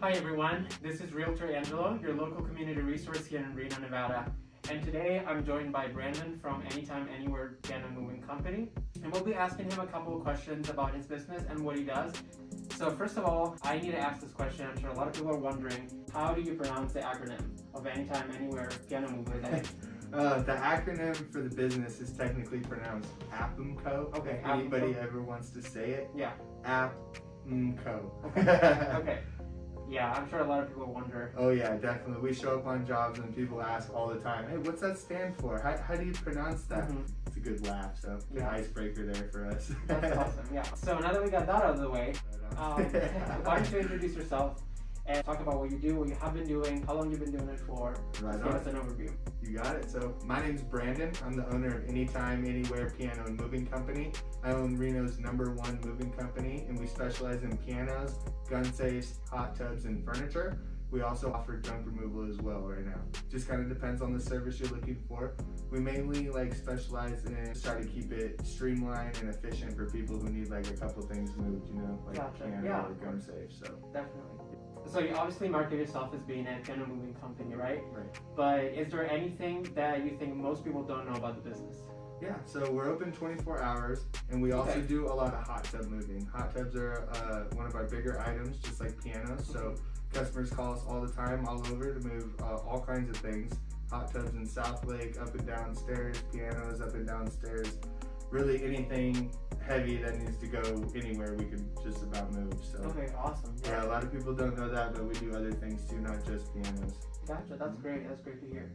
Hi everyone, this is Realtor Angelo, your local community resource here in Reno, Nevada. And today I'm joined by Brandon from Anytime Anywhere Piano Moving Company. And we'll be asking him a couple of questions about his business and what he does. So first of all, I need to ask this question. I'm sure a lot of people are wondering, how do you pronounce the acronym of Anytime Anywhere Piano Mover? The acronym for the business is technically pronounced Aapmco. Okay. If anybody ever wants to say it. Yeah. Aapmco. Okay. Okay. Yeah, I'm sure a lot of people wonder. Oh yeah, definitely. We show up on jobs and people ask all the time, hey, what's that stand for? How do you pronounce that? Mm-hmm. It's a good laugh, so an icebreaker there for us. That's awesome, yeah. So now that we got that out of the way, why don't you introduce yourself and talk about what you do, what you have been doing, how long you've been doing it for. Right. Give us an overview. You got it. So my name's Brandon. I'm the owner of Anytime Anywhere Piano and Moving Company. I own Reno's #1 moving company, and we specialize in pianos, gun safes, hot tubs, and furniture. We also offer junk removal as well right now. Just kind of depends on the service you're looking for. We mainly specialize in try to keep it streamlined and efficient for people who need a couple things moved, piano or gun safe. So definitely. So you obviously market yourself as being a piano moving company, right? Right. But is there anything that you think most people don't know about the business? Yeah, so we're open 24 hours, and we also do a lot of hot tub moving. Hot tubs are one of our bigger items, just like pianos. So customers call us all the time, all over, to move all kinds of things. Hot tubs in South Lake, up and down stairs, pianos up and down stairs. Really anything heavy that needs to go anywhere, we can just about move. So okay, awesome. Yeah, a lot of people don't know that, but we do other things too, not just pianos. Gotcha, that's great. That's great to hear.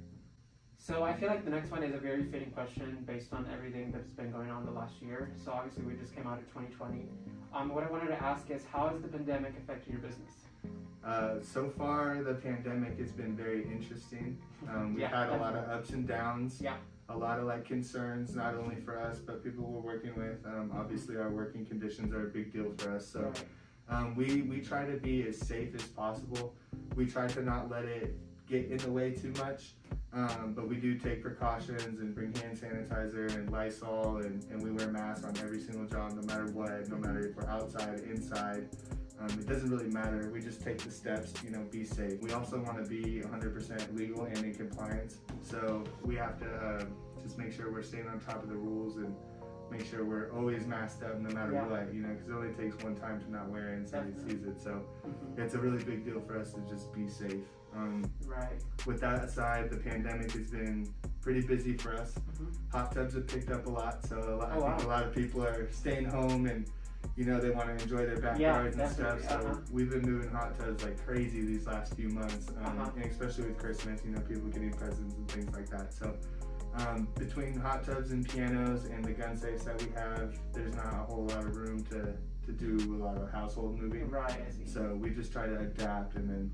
So I feel like the next one is a very fitting question based on everything that's been going on the last year. So obviously we just came out of 2020. What I wanted to ask is, how has the pandemic affected your business? So far, the pandemic has been very interesting. We've had a lot of ups and downs. Yeah. A lot of concerns, not only for us, but people we're working with. Obviously, our working conditions are a big deal for us. So we try to be as safe as possible. We try to not let it get in the way too much. But we do take precautions and bring hand sanitizer and Lysol, and we wear masks on every single job, no matter what, no matter if we're outside, inside. It doesn't really matter. We just take the steps, be safe. We also want to be 100% legal and in compliance. So we have to just make sure we're staying on top of the rules and make sure we're always masked up no matter what, because it only takes one time to not wear it and somebody sees it. So it's a really big deal for us to just be safe. With that aside, the pandemic has been pretty busy for us. Hot tubs have picked up a lot, so I think a lot of people are staying home and they want to enjoy their backyards and stuff. So we've been moving hot tubs like crazy these last few months, and especially with Christmas, people getting presents and things like that. So between hot tubs and pianos and the gun safes that we have, there's not a whole lot of room to do a lot of household moving. Right, I see. So we just try to adapt and then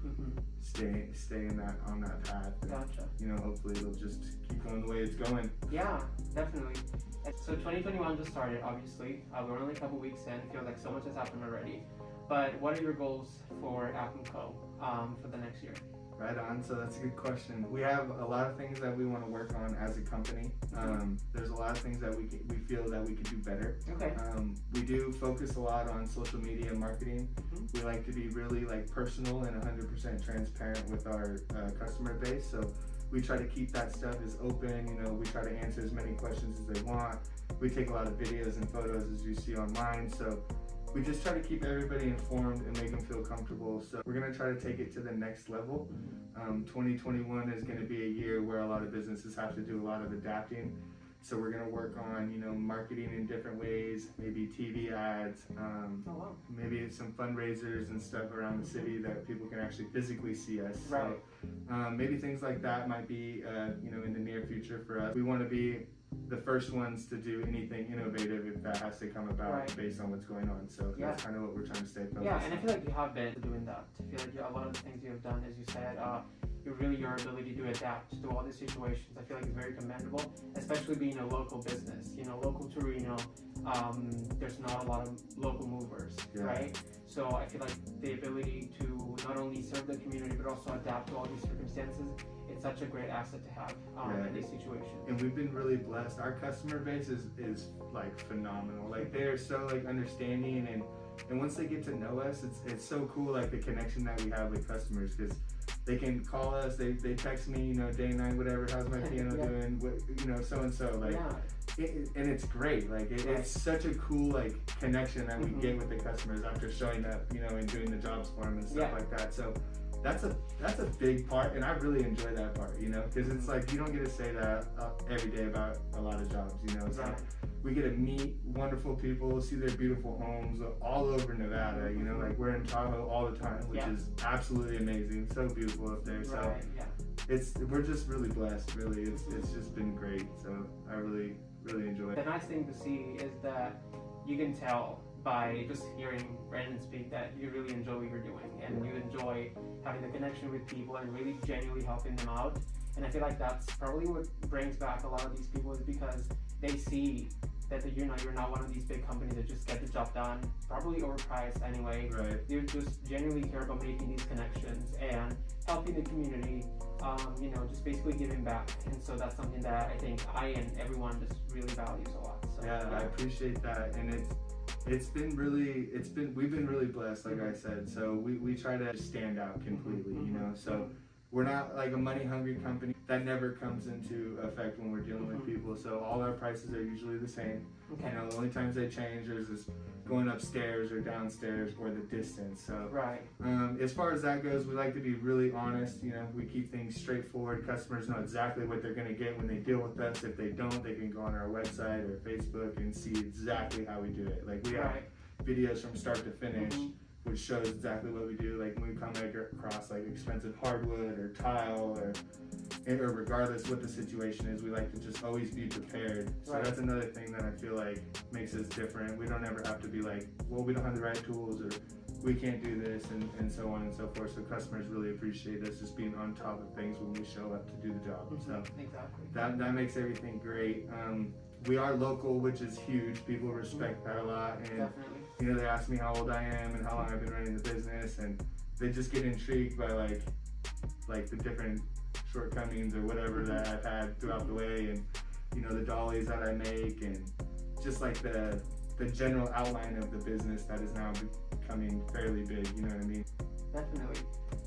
stay on that path. And, gotcha. Hopefully it'll just keep going the way it's going. Yeah, definitely. So 2021 just started, obviously. We're only a couple weeks in. I feel like so much has happened already. But what are your goals for Aapmco for the next year? Right on. So that's a good question. We have a lot of things that we want to work on as a company. There's a lot of things that we feel that we could do better. Okay. We do focus a lot on social media marketing. We like to be really personal and 100% transparent with our customer base. So we try to keep that stuff as open. We try to answer as many questions as they want. We take a lot of videos and photos as you see online. So we just try to keep everybody informed and make them feel comfortable. So we're going to try to take it to the next level. 2021 is going to be a year where a lot of businesses have to do a lot of adapting. So we're going to work on, marketing in different ways, maybe TV ads, maybe some fundraisers and stuff around the city that people can actually physically see us. Right. So maybe things like that might be, in the near future for us. We want to be the first ones to do anything innovative if that has to come about based on what's going on. So that's kind of what we're trying to stay focused on. Yeah, and I feel like you have been doing that. I feel like a lot of the things you have done, as you said, your ability to adapt to all these situations, I feel like is very commendable, especially being a local business, local to Reno. There's not a lot of local movers, right? So I feel like the ability to not only serve the community, but also adapt to all these circumstances it's such a great asset to have in these situations. And we've been really blessed. Our customer base is like phenomenal. Like they are so like understanding, and once they get to know us, it's so cool, like the connection that we have with customers, because they can call us, they text me, day and night, whatever, how's my piano doing, what, so and so, like, and it's great. Like it's such a cool like connection that we get with the customers after showing up, and doing the jobs for them and stuff like that. So that's a big part, and I really enjoy that part, because it's like you don't get to say that every day about a lot of jobs, It's like we get to meet wonderful people, see their beautiful homes all over Nevada, like we're in Tahoe all the time, which is absolutely amazing, so beautiful up there. So we're just really blessed, really. It's just been great. So I really enjoy it. The nice thing to see is that you can tell by just hearing Brandon speak that you really enjoy what you're doing, and you enjoy having the connection with people and really genuinely helping them out. And I feel like that's probably what brings back a lot of these people, is because they see that you're not one of these big companies that just get the job done, probably overpriced anyway. Right. You just genuinely care about making these connections and helping the community, just basically giving back. And so that's something that I think I and everyone just really values a lot. So, I appreciate that, and we've been really blessed, like I said. So we try to stand out completely, So we're not like a money hungry company. That never comes into effect when we're dealing with people. So all our prices are usually the same. Okay. The only times they change is going upstairs or downstairs or the distance. So as far as that goes, we like to be really honest. We keep things straightforward. Customers know exactly what they're going to get when they deal with us. If they don't, they can go on our website or Facebook and see exactly how we do it. Like we have videos from start to finish, which shows exactly what we do. Like when we come across like expensive hardwood or tile or regardless what the situation is, we like to just always be prepared. So that's another thing that I feel like makes us different. We don't ever have to be like, well, we don't have the right tools, or we can't do this, and so on and so forth. So customers really appreciate us just being on top of things when we show up to do the job. So that makes everything great. We are local, which is huge. People respect that a lot, and they ask me how old I am and how long I've been running the business, and they just get intrigued by like the different shortcomings or whatever that I've had throughout the way, and the dollies that I make, and just like the general outline of the business that is now becoming fairly big. You know what I mean? Definitely.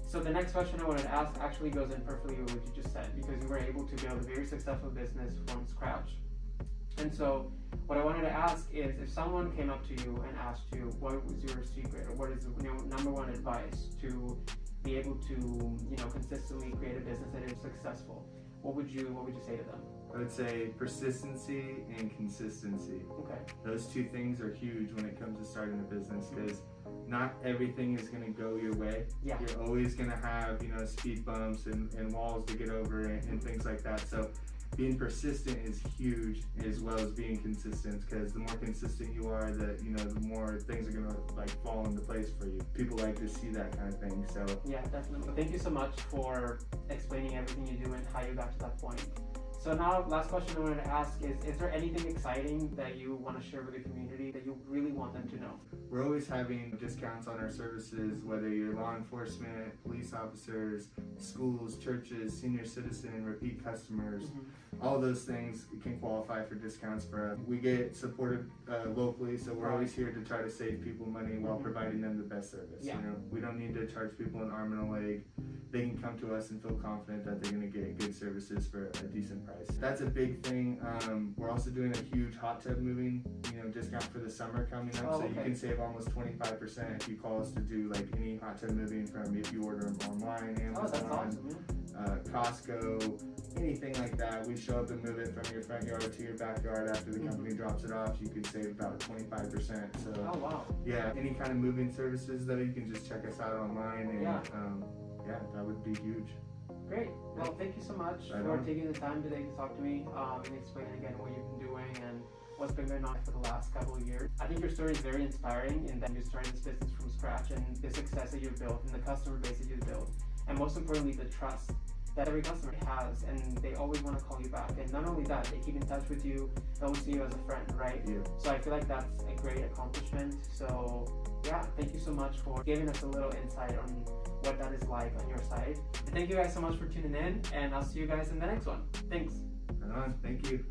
So the next question I wanted to ask actually goes in perfectly with what you just said, because you were able to build a very successful business from scratch. And so what I wanted to ask is, if someone came up to you and asked you what was your secret, or what is number one advice to be able to consistently create a business that is successful, what would you say to them? I would say persistency and consistency. Okay. Those two things are huge when it comes to starting a business, because not everything is going to go your way. Yeah. You're always going to have speed bumps and walls to get over and things like that. So being persistent is huge, as well as being consistent, because the more consistent you are, the more things are gonna fall into place for you. People like to see that kind of thing. So definitely. Thank you so much for explaining everything you do and how you got to that point. So now, last question I wanted to ask is there anything exciting that you want to share with the community that you really want them to know? We're always having discounts on our services, whether you're law enforcement, police officers, schools, churches, senior citizen, repeat customers. All those things can qualify for discounts for us. We get supported locally, so we're always here to try to save people money while providing them the best service. We don't need to charge people an arm and a leg. They can come to us and feel confident that they're going to get good services for a decent price. That's a big thing. We're also doing a huge hot tub moving discount for the summer coming up. So you can save almost 25% if you call us to do any hot tub moving, from if you order them online, Amazon, Costco, anything like that. We show up and move it from your front yard to your backyard after the company drops it off. You could save about 25%. So any kind of moving services, though, you can just check us out online, and that would be huge. Great. Well, thank you so much for taking the time today to talk to me and explaining again what you've been doing and what's been going on for the last couple of years. I think your story is very inspiring in that you started this business from scratch, and the success that you've built and the customer base that you've built, and most importantly, the trust that every customer has, and they always want to call you back. And not only that, they keep in touch with you, they always see you as a friend, right? Yeah. So I feel like that's a great accomplishment. So yeah, thank you so much for giving us a little insight on what that is like on your side. And thank you guys so much for tuning in, and I'll see you guys in the next one. Thanks. Right on. Thank you.